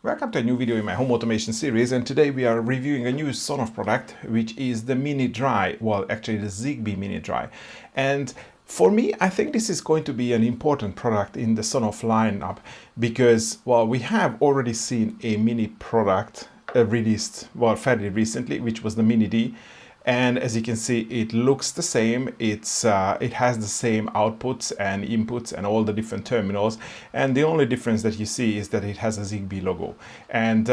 Welcome to a new video in my home automation series, and today we are reviewing a new Sonoff product, which is the MiniDry, well actually the ZigBee MiniDry. And for me, I think this is going to be an important product in the Sonoff lineup because, well, we have already seen a mini product released, well, fairly recently, which was the MiniD. And as you can see, it looks the same. It has the same outputs and inputs and all the different terminals. And the only difference that you see is that it has a ZigBee logo. And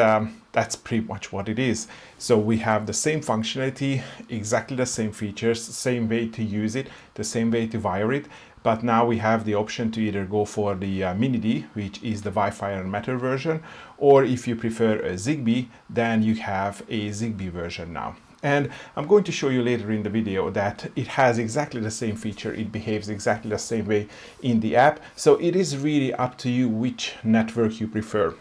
that's pretty much what it is. So we have the same functionality, exactly the same features, same way to use it, the same way to wire it. But now we have the option to either go for the MiniD, which is the Wi-Fi and Matter version, or if you prefer a ZigBee, then you have a ZigBee version now. And I'm going to show you later in the video that it has exactly the same feature, it behaves exactly the same way in the app. So it is really up to you which network you prefer.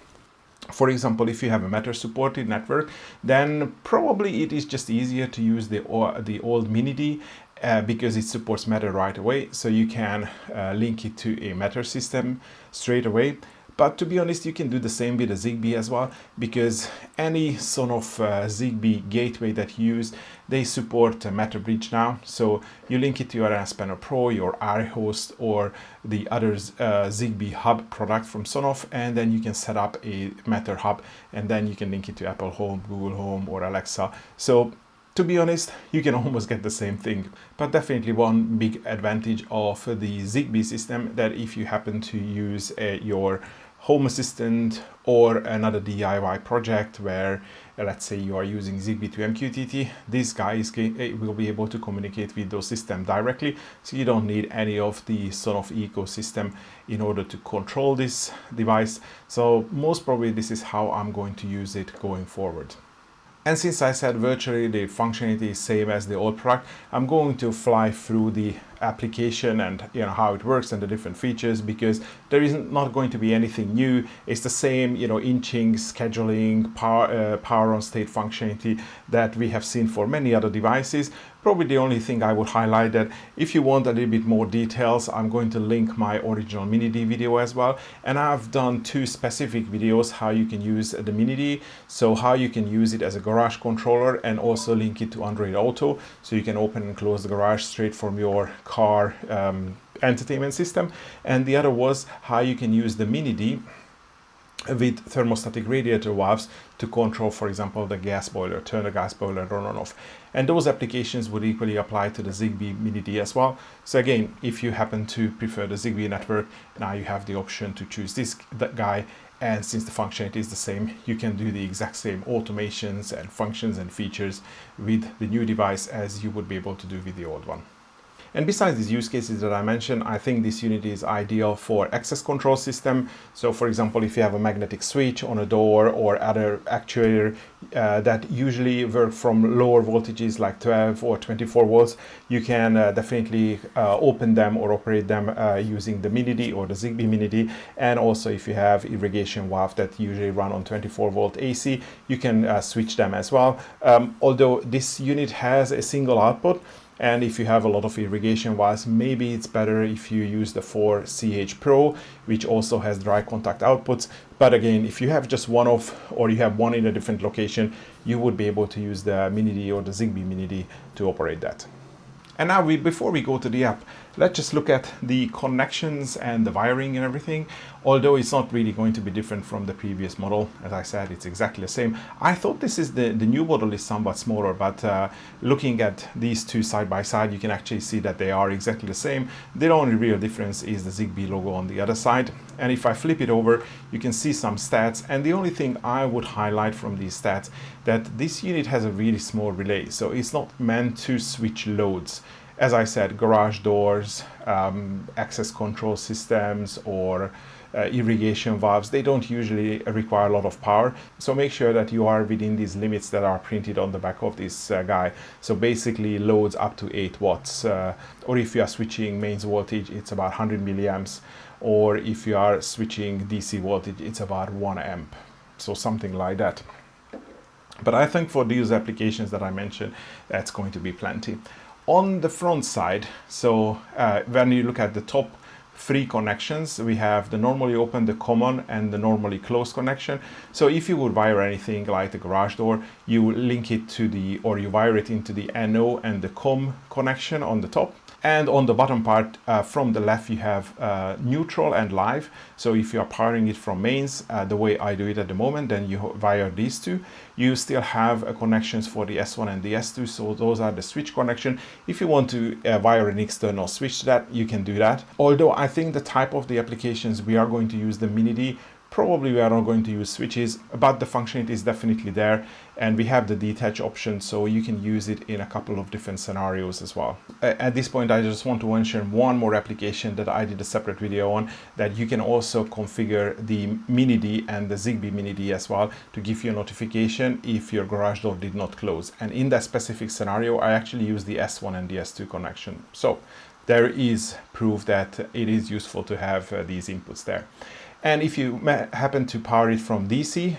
For example, if you have a Matter supported network, then probably it is just easier to use the old MiniD because it supports Matter right away. So you can link it to a Matter system straight away. But to be honest, you can do the same with the ZigBee as well, because any Sonoff ZigBee gateway that you use, they support Matter Bridge now. So you link it to your NSPanel Pro, your iHost, or the other ZigBee hub product from Sonoff, and then you can set up a Matter hub, and then you can link it to Apple Home, Google Home, or Alexa. So to be honest, you can almost get the same thing. But definitely one big advantage of the ZigBee system, that if you happen to use your Home Assistant or another DIY project where, let's say, you are using ZigBee to MQTT, this guy will be able to communicate with those systems directly, so you don't need any of the Sonoff ecosystem in order to control this device. So most probably this is how I'm going to use it going forward. And since I said virtually the functionality is same as the old product, I'm going to fly through the application and how it works and the different features, because there is not going to be anything new. It's the same inching, scheduling, power on state functionality that we have seen for many other devices. Probably the only thing I would highlight that if you want a little bit more details, I'm going to link my original MiniD video as well. And I've done two specific videos how you can use the MiniD. So how you can use it as a garage controller and also link it to Android Auto. So you can open and close the garage straight from your car entertainment system. And the other was how you can use the MiniD with thermostatic radiator valves to control, for example, the gas boiler, turn the gas boiler on and off. And those applications would equally apply to the ZigBee MiniD as well. So again, if you happen to prefer the ZigBee network, now you have the option to choose that guy. And since the functionality is the same, you can do the exact same automations and functions and features with the new device as you would be able to do with the old one. And besides these use cases that I mentioned, I think this unit is ideal for access control system. So for example, if you have a magnetic switch on a door or other actuator that usually work from lower voltages like 12 or 24 volts, you can definitely open them or operate them using the MiniD or the ZigBee MiniD. And also if you have irrigation valve that usually run on 24 volt AC, you can switch them as well. Although this unit has a single output, and if you have a lot of irrigation valves, maybe it's better if you use the 4CH Pro, which also has dry contact outputs. But again, if you have just one off, or you have one in a different location, you would be able to use the MiniD or the ZigBee MiniD to operate that. And now before we go to the app, let's just look at the connections and the wiring and everything. Although it's not really going to be different from the previous model. As I said, it's exactly the same. I thought this is the new model is somewhat smaller, but looking at these two side by side, you can actually see that they are exactly the same. The only real difference is the ZigBee logo on the other side. And if I flip it over, you can see some stats. And the only thing I would highlight from these stats, that this unit has a really small relay. So it's not meant to switch loads. As I said, garage doors, access control systems, or irrigation valves, they don't usually require a lot of power. So make sure that you are within these limits that are printed on the back of this guy. So basically loads up to 8 watts. Or if you are switching mains voltage, it's about 100 milliamps. Or if you are switching DC voltage, it's about 1 amp. So something like that. But I think for these applications that I mentioned, that's going to be plenty. On the front side, so when you look at the top three connections. We have the normally open, the common, and the normally closed connection. So if you would wire anything like the garage door, you link it to the, or you wire it into the NO and the COM connection on the top. And on the bottom part, from the left, you have neutral and live. So if you are powering it from mains, the way I do it at the moment, then you wire these two. You still have connections for the S1 and the S2. So those are the switch connection. If you want to wire an external switch to that, you can do that. Although I think the type of the applications we are going to use the MiniDry, probably we are not going to use switches, but the functionality is definitely there, and we have the detach option, so you can use it in a couple of different scenarios as well. At this point, I just want to mention one more application that I did a separate video on, that you can also configure the MiniDry and the ZigBee MiniDry as well to give you a notification if your garage door did not close. And in that specific scenario, I actually use the S1 and the S2 connection. So there is proof that it is useful to have these inputs there. And if you happen to power it from DC,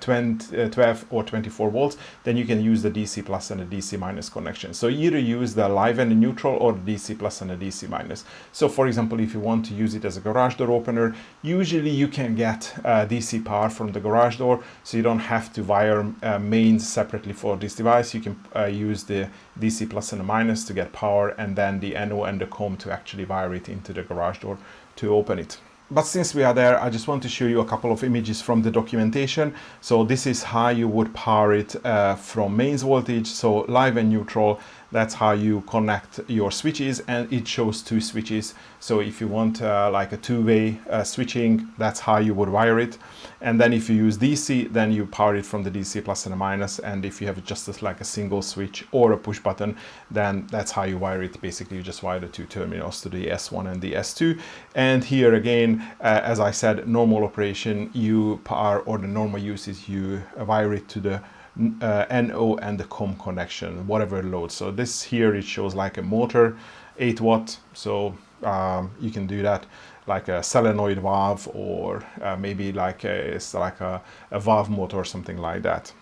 12 or 24 volts, then you can use the DC plus and the DC minus connection. So either use the live and the neutral, or the DC plus and the DC minus. So for example, if you want to use it as a garage door opener, usually you can get DC power from the garage door, so you don't have to wire mains separately for this device. You can use the DC plus and the minus to get power, and then the NO and the COM to actually wire it into the garage door to open it. But since we are there, I just want to show you a couple of images from the documentation. So this is how you would power it from mains voltage. So live and neutral, that's how you connect your switches, and it shows two switches. So if you want like a two-way switching, that's how you would wire it. And then if you use DC, then you power it from the DC plus and a minus. And if you have just like a single switch or a push button, then that's how you wire it. Basically, you just wire the two terminals to the S1 and the S2. And here again, as I said, normal operation, you power, or the normal use is you wire it to the NO and the COM connection, whatever load. So this here, it shows like a motor, 8 watt. So you can do that like a solenoid valve, or maybe like it's like a valve motor or something like that.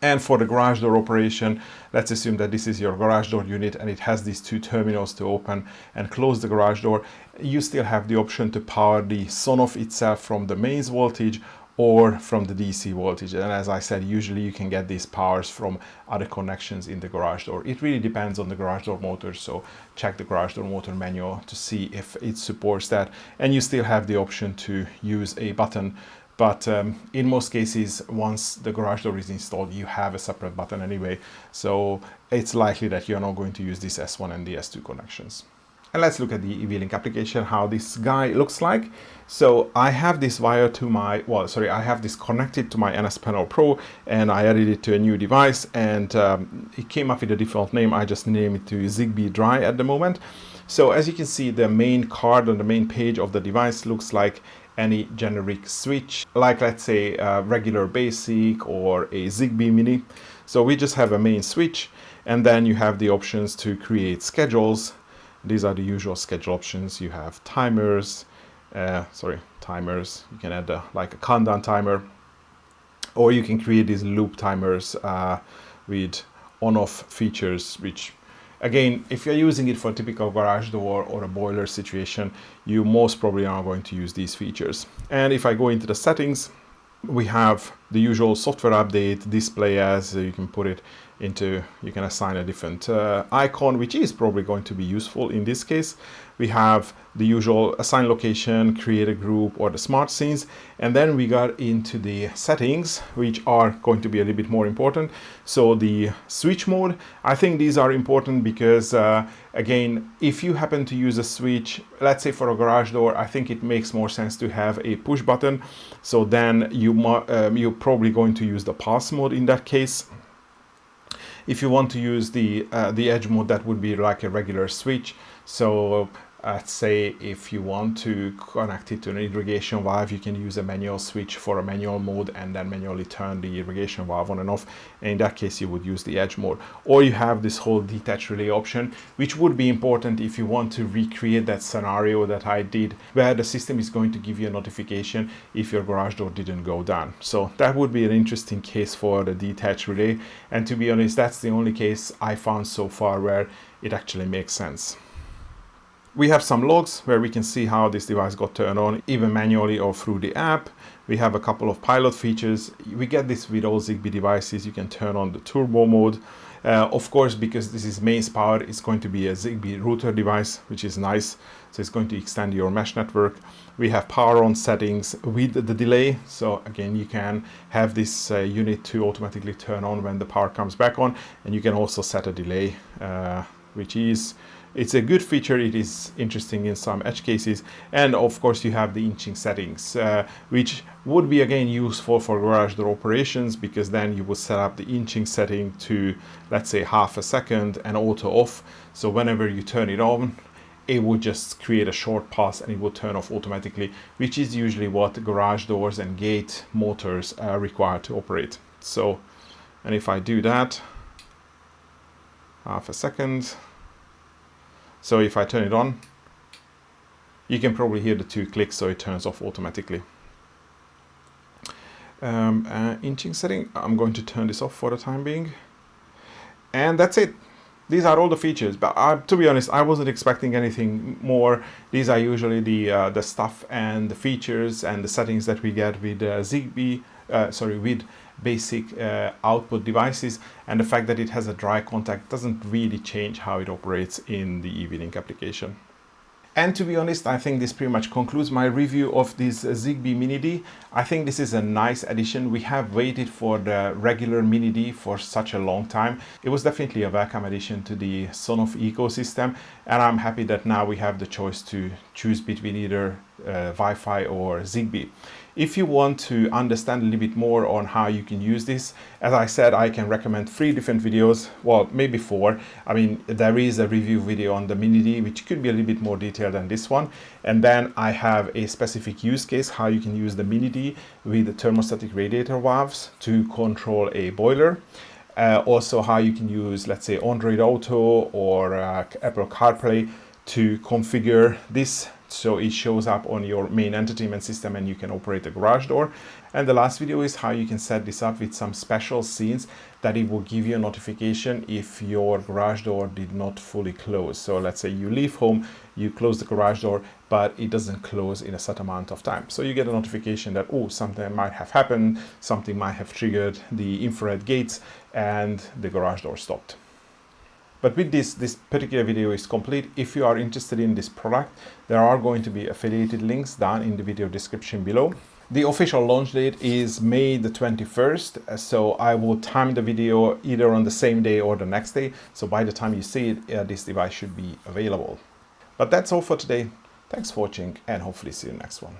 And for the garage door operation, let's assume that this is your garage door unit and it has these two terminals to open and close the garage door. You still have the option to power the Sonoff itself from the mains voltage or from the DC voltage. And as I said, usually you can get these powers from other connections in the garage door. It really depends on the garage door motor, so check the garage door motor manual to see if it supports that. And you still have the option to use a button, but in most cases, once the garage door is installed, you have a separate button anyway, so it's likely that you're not going to use this S1 and the S2 connections. And let's look at the eWeLink application, how this guy looks like. So I have this wire to my, I have this connected to my NSPanel Pro, and I added it to a new device, and it came up with a default name. I just named it to ZigBee Dry at the moment. So as you can see, the main card on the main page of the device looks like any generic switch, like let's say a regular basic or a ZigBee Mini. So we just have a main switch, and then you have the options to create schedules. These are the usual schedule options. You have timers, timers. You can add like a countdown timer, or you can create these loop timers with on-off features, which again, if you're using it for a typical garage door or a boiler situation, you most probably are going to use these features. And if I go into the settings, we have the usual software update, display as, you can put it into, you can assign a different icon, which is probably going to be useful in this case. We have the usual assign location, create a group, or the smart scenes. And then we got into the settings, which are going to be a little bit more important. So the switch mode, I think these are important because again, if you happen to use a switch, let's say for a garage door, I think it makes more sense to have a push button. So then you're probably going to use the pulse mode in that case. If you want to use the edge mode, that would be like a regular switch. So let's say if you want to connect it to an irrigation valve, you can use a manual switch for a manual mode and then manually turn the irrigation valve on and off. And in that case, you would use the edge mode. Or you have this whole detached relay option, which would be important if you want to recreate that scenario that I did, where the system is going to give you a notification if your garage door didn't go down. So that would be an interesting case for the detached relay. And to be honest, that's the only case I found so far where it actually makes sense. We have some logs where we can see how this device got turned on, either manually or through the app. We have a couple of pilot features. We get this with all ZigBee devices. You can turn on the turbo mode. Of course, because this is mains powered, it's going to be a ZigBee router device, which is nice. So it's going to extend your mesh network. We have power on settings with the delay. So again, you can have this unit to automatically turn on when the power comes back on. And you can also set a delay, it's a good feature. It is interesting in some edge cases. And of course you have the inching settings, which would be again useful for garage door operations, because then you would set up the inching setting to, let's say, half a second and auto off. So whenever you turn it on, it would just create a short pulse and it will turn off automatically, which is usually what garage doors and gate motors are required to operate. So, and if I do that, half a second. So if I turn it on, you can probably hear the 2 clicks, so it turns off automatically. Inching setting, I'm going to turn this off for the time being. And that's it. These are all the features, but to be honest, I wasn't expecting anything more. These are usually the stuff and the features and the settings that we get with ZigBee, with basic output devices, and the fact that it has a dry contact doesn't really change how it operates in the eWeLink application. And to be honest, I think this pretty much concludes my review of this ZigBee MiniD. I think this is a nice addition. We have waited for the regular MiniD for such a long time. It was definitely a welcome addition to the Sonoff ecosystem, and I'm happy that now we have the choice to choose between either Wi-Fi or ZigBee. If you want to understand a little bit more on how you can use this, as I said, I can recommend 3 different videos, well, maybe 4. I mean, there is a review video on the MiniD, which could be a little bit more detailed than this one. And then I have a specific use case, how you can use the MiniD with the thermostatic radiator valves to control a boiler. Also how you can use, let's say, Android Auto or Apple CarPlay to configure this so it shows up on your main entertainment system and you can operate the garage door. And the last video is how you can set this up with some special scenes that it will give you a notification if your garage door did not fully close. So let's say you leave home, you close the garage door, but it doesn't close in a set amount of time. So you get a notification that, oh, something might have happened, something might have triggered the infrared gates and the garage door stopped. But with this particular video is complete. If you are interested in this product, there are going to be affiliated links down in the video description below. The official launch date is May the 21st, so I will time the video either on the same day or the next day. So by the time you see it, this device should be available. But that's all for today. Thanks for watching and hopefully see you in the next one.